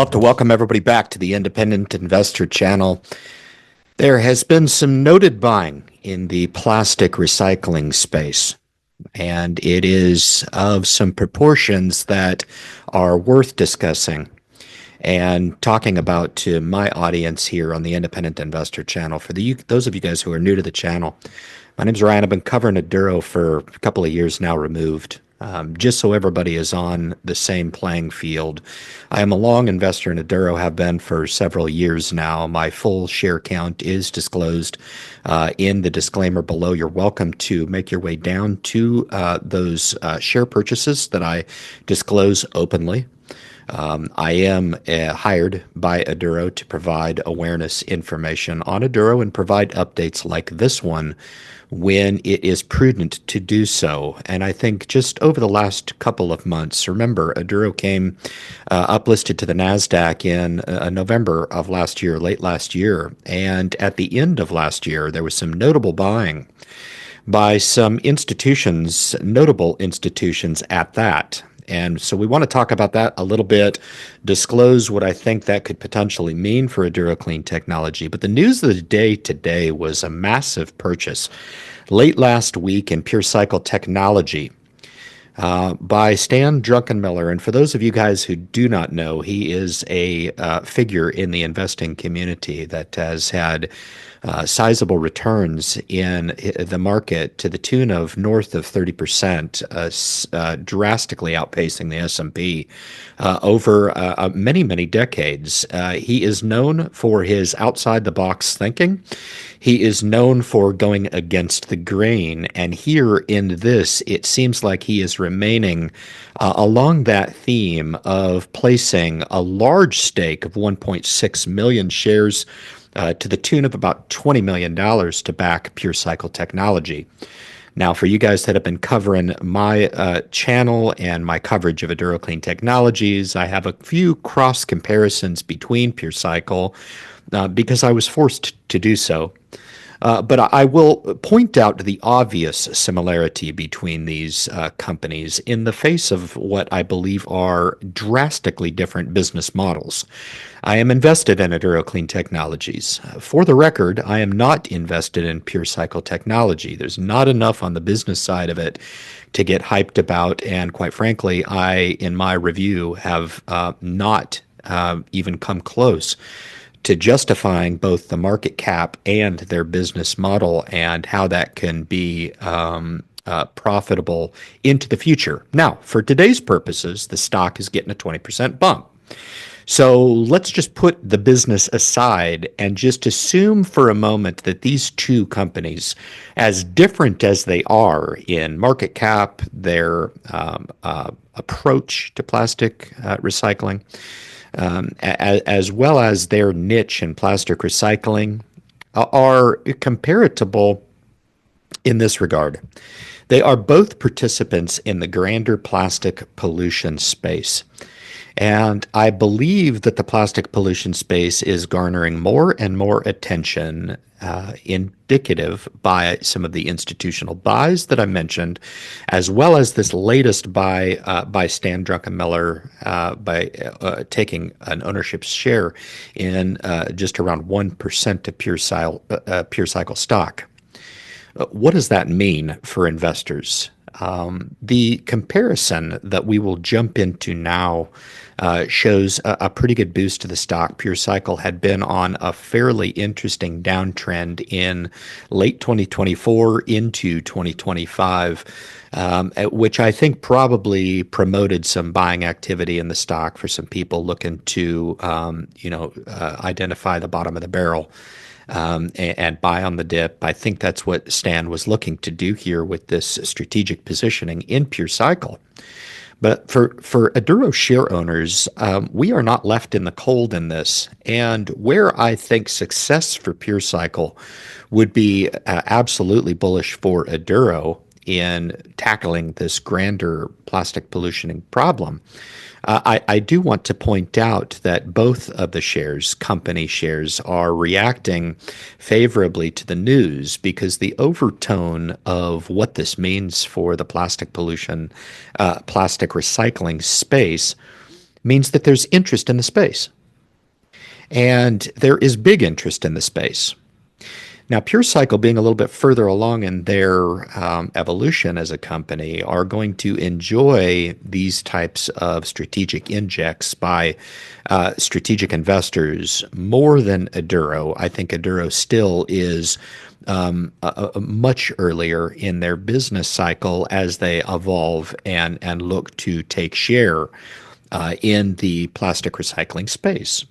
Love to welcome everybody back to the Independent Investor Channel. There has been some noted buying in the plastic recycling space, and it is of some proportions that are worth discussing and talking about to my audience here on the Independent Investor Channel. For those of you guys who are new to the channel, my name's Ryan. I've been covering Aduro for a couple of years now removed. Just so everybody is on the same playing field. I am a long investor in Aduro, have been for several years now. My full share count is disclosed in the disclaimer below. You're welcome to make your way down to those share purchases that I disclose openly. I am hired by Aduro to provide awareness information on Aduro and provide updates like this one when it is prudent to do so. And I think just over the last couple of months, remember, Aduro came uplisted to the NASDAQ in November of last year, late last year. And at the end of last year, there was some notable buying by some institutions, notable institutions at that. And so we want to talk about that a little bit, disclose what I think that could potentially mean for Aduro Clean Technology. But the news of the day today was a massive purchase late last week in Pure Cycle Technology by Stan Drunkenmiller. And for those of you guys who do not know, he is a figure in the investing community that has had sizable returns in the market to the tune of north of 30%, drastically outpacing the S&P over many, many decades. He is known for his outside-the-box thinking. He is known for going against the grain. And here in this, it seems like he is remaining along that theme of placing a large stake of 1.6 million shares to the tune of about $20 million to back Pure Cycle Technology. Now, for you guys that have been covering my channel and my coverage of Aduro Clean Technologies, I have a few cross comparisons between Pure Cycle because I was forced to do so. But I will point out the obvious similarity between these companies in the face of what I believe are drastically different business models. I am invested in Aduro Clean Technologies. For the record, I am not invested in Pure Cycle Technology. There's not enough on the business side of it to get hyped about, and quite frankly, I, in my review, have not even come close to justifying both the market cap and their business model and how that can be profitable into the future. Now, for today's purposes, the stock is getting a 20% bump. So let's just put the business aside and just assume for a moment that these two companies, as different as they are in market cap, their approach to plastic recycling, as well as their niche in plastic recycling, are comparable in this regard. They are both participants in the grander plastic pollution space. And I believe that the plastic pollution space is garnering more and more attention, indicative by some of the institutional buys that I mentioned, as well as this latest buy by Stan Drunkenmiller by taking an ownership share in just around 1% of Pure Cycle stock. What does that mean for investors? The comparison that we will jump into now shows a pretty good boost to the stock. Pure Cycle had been on a fairly interesting downtrend in late 2024 into 2025, which I think probably promoted some buying activity in the stock for some people looking to, identify the bottom of the barrel. And buy on the dip. I think that's what Stan was looking to do here with this strategic positioning in Pure Cycle. But for Aduro share owners, we are not left in the cold in this. And where I think success for Pure Cycle would be absolutely bullish for Aduro in tackling this grander plastic pollution problem, I do want to point out that both of the shares, company shares, are reacting favorably to the news because the overtone of what this means for the plastic pollution, plastic recycling space means that there's interest in the space. And there is big interest in the space. Now, PureCycle, being a little bit further along in their evolution as a company, are going to enjoy these types of strategic injects by strategic investors more than Aduro. I think Aduro still is much earlier in their business cycle as they evolve and look to take share in the plastic recycling space.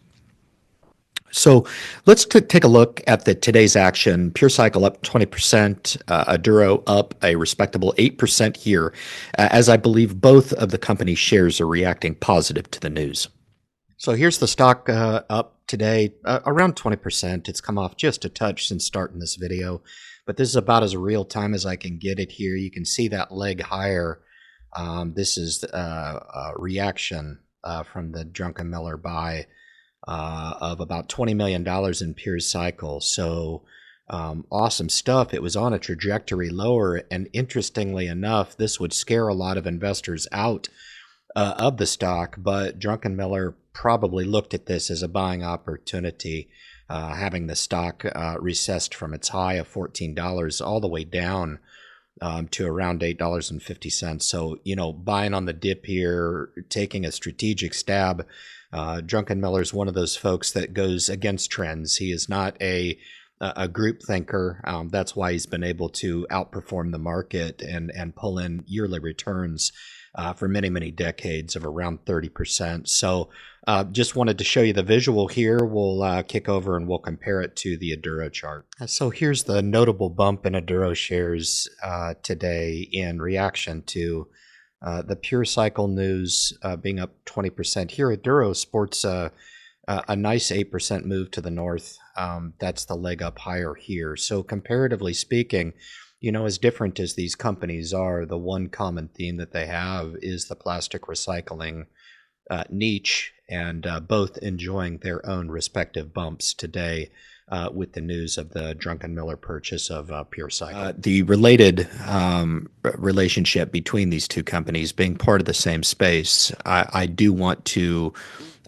So let's take a look at today's action. PureCycle up 20%, Aduro up a respectable 8% here, as I believe both of the company's shares are reacting positive to the news. So here's the stock up today, around 20%. It's come off just a touch since starting this video, but this is about as real time as I can get it here. You can see that leg higher. This is a reaction from the Drunkenmiller buy of about $20 million in PureCycle. So awesome stuff. It was on a trajectory lower, and interestingly enough, this would scare a lot of investors out of the stock, but Drunkenmiller probably looked at this as a buying opportunity, having the stock recessed from its high of $14 all the way down to around $8.50. So, buying on the dip here, taking a strategic stab. Drunkenmiller is one of those folks that goes against trends. He is not a group thinker. That's why he's been able to outperform the market and pull in yearly returns for many, many decades of around 30%. So just wanted to show you the visual here. We'll kick over and we'll compare it to the Aduro chart. So here's the notable bump in Aduro shares today in reaction to the PureCycle news being up 20%. Here, Aduro sports a nice 8% move to the north. That's the leg up higher here. So comparatively speaking, as different as these companies are, the one common theme that they have is the plastic recycling niche, and both enjoying their own respective bumps today with the news of the Drunkenmiller purchase of PureCycle. The related relationship between these two companies being part of the same space, I do want to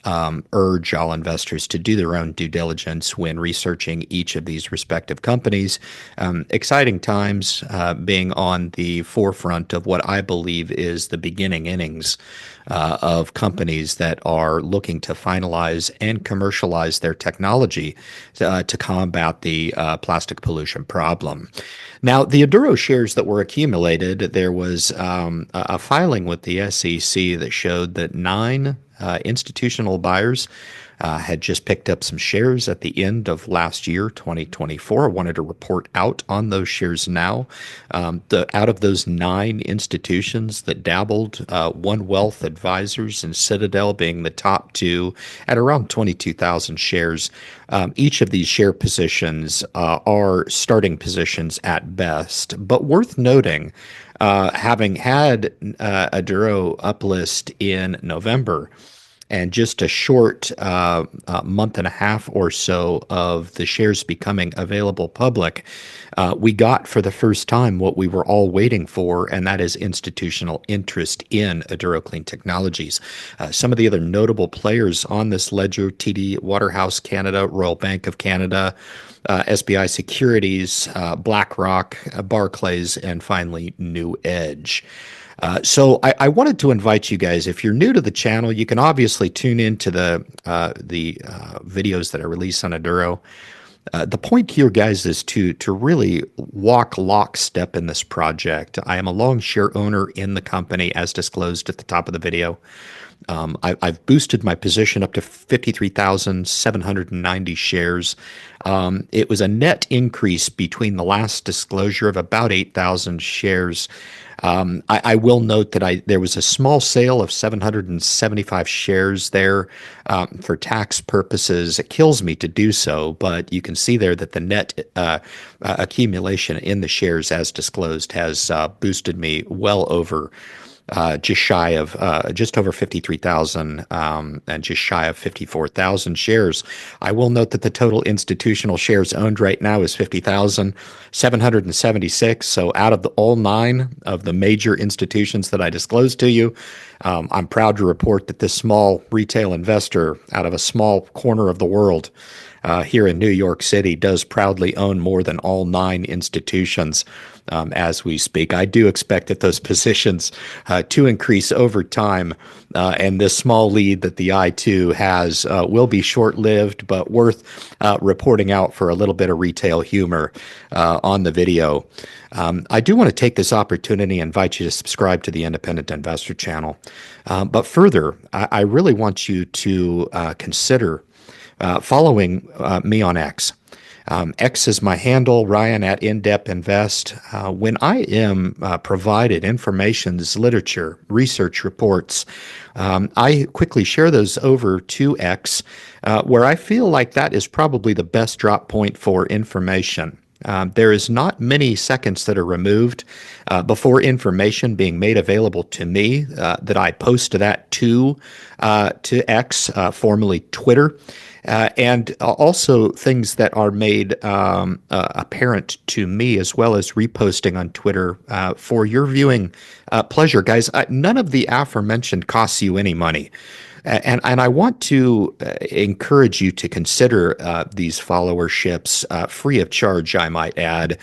urge all investors to do their own due diligence when researching each of these respective companies. Exciting times being on the forefront of what I believe is the beginning innings of companies that are looking to finalize and commercialize their technology to combat the plastic pollution problem. Now, the Aduro shares that were accumulated, there was a filing with the SEC that showed that 9 institutional buyers had just picked up some shares at the end of last year, 2024. I wanted to report out on those shares now. Out of those 9 institutions that dabbled, One Wealth Advisors and Citadel being the top 2 at around 22,000 shares. Each of these share positions are starting positions at best, but worth noting, having had Aduro uplist in November, and just a short month and a half or so of the shares becoming available public, we got for the first time what we were all waiting for, and that is institutional interest in Aduro Clean Technologies. Some of the other notable players on this ledger: TD Waterhouse Canada, Royal Bank of Canada, SBI Securities, BlackRock, Barclays, and finally New Edge. So I wanted to invite you guys, if you're new to the channel, you can obviously tune into the videos that I release on Aduro. The point here, guys, is to really walk lockstep in this project. I am a long share owner in the company, as disclosed at the top of the video. I've boosted my position up to 53,790 shares. It was a net increase between the last disclosure of about 8,000 shares. I will note that there was a small sale of 775 shares there for tax purposes. It kills me to do so, but you can see there that the net accumulation in the shares, as disclosed, has boosted me well over just over 53,000 and just shy of 54,000 shares. I will note that the total institutional shares owned right now is 50,776. So out of all 9 of the major institutions that I disclosed to you, I'm proud to report that this small retail investor out of a small corner of the world here in New York City does proudly own more than all 9 institutions as we speak. I do expect that those positions to increase over time, and this small lead that the I2 has will be short-lived, but worth reporting out for a little bit of retail humor on the video. I do want to take this opportunity and invite you to subscribe to the Independent Investor channel. But further, I really want you to consider following me on X. X is my handle, Ryan at InDepth Invest. When I am provided informations, literature, research reports, I quickly share those over to X, where I feel like that is probably the best drop point for information. There is not many seconds that are removed before information being made available to me that I post to X, formerly Twitter. And also things that are made apparent to me, as well as reposting on Twitter for your viewing pleasure. Guys, none of the aforementioned costs you any money. And I want to encourage you to consider these followerships free of charge, I might add,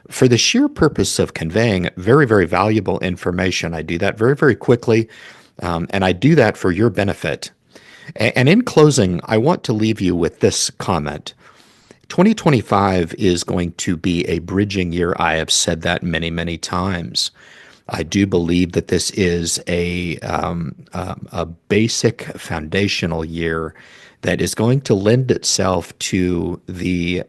for the sheer purpose of conveying very, very valuable information. I do that very, very quickly, and I do that for your benefit. And in closing, I want to leave you with this comment. 2025 is going to be a bridging year. I have said that many, many times. I do believe that this is a basic foundational year that is going to lend itself to the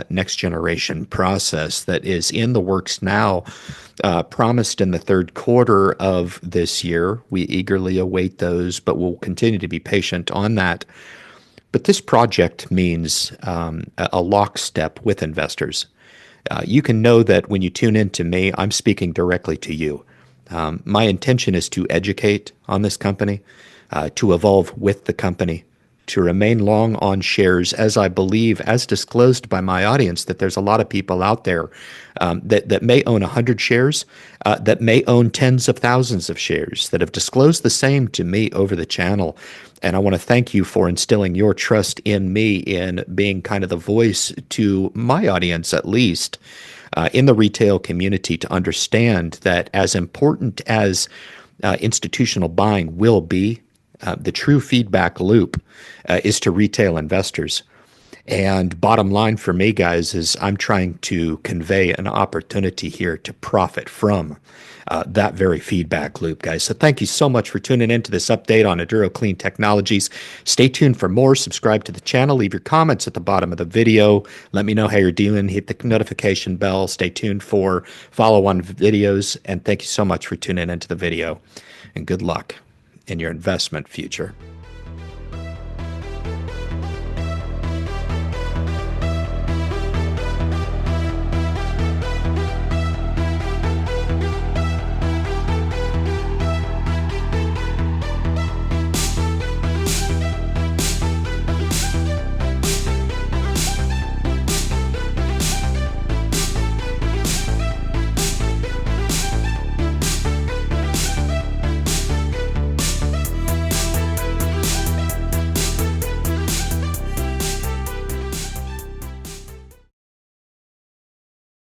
next generation process that is in the works now, promised in the third quarter of this year. We eagerly await those, but we'll continue to be patient on that. But this project means a lockstep with investors. You can know that when you tune in to me, I'm speaking directly to you. My intention is to educate on this company, to evolve with the company, to remain long on shares, as I believe, as disclosed by my audience, that there's a lot of people out there that may own 100 shares, that may own tens of thousands of shares, that have disclosed the same to me over the channel. And I want to thank you for instilling your trust in me, in being kind of the voice to my audience, at least, in the retail community, to understand that as important as institutional buying will be, the true feedback loop is to retail investors. And bottom line for me, guys, is I'm trying to convey an opportunity here to profit from that very feedback loop, guys. So thank you so much for tuning in to this update on Aduro Clean Technologies. Stay tuned for more. Subscribe to the channel. Leave your comments at the bottom of the video. Let me know how you're doing. Hit the notification bell. Stay tuned for follow-on videos. And thank you so much for tuning into the video. And good luck in your investment future.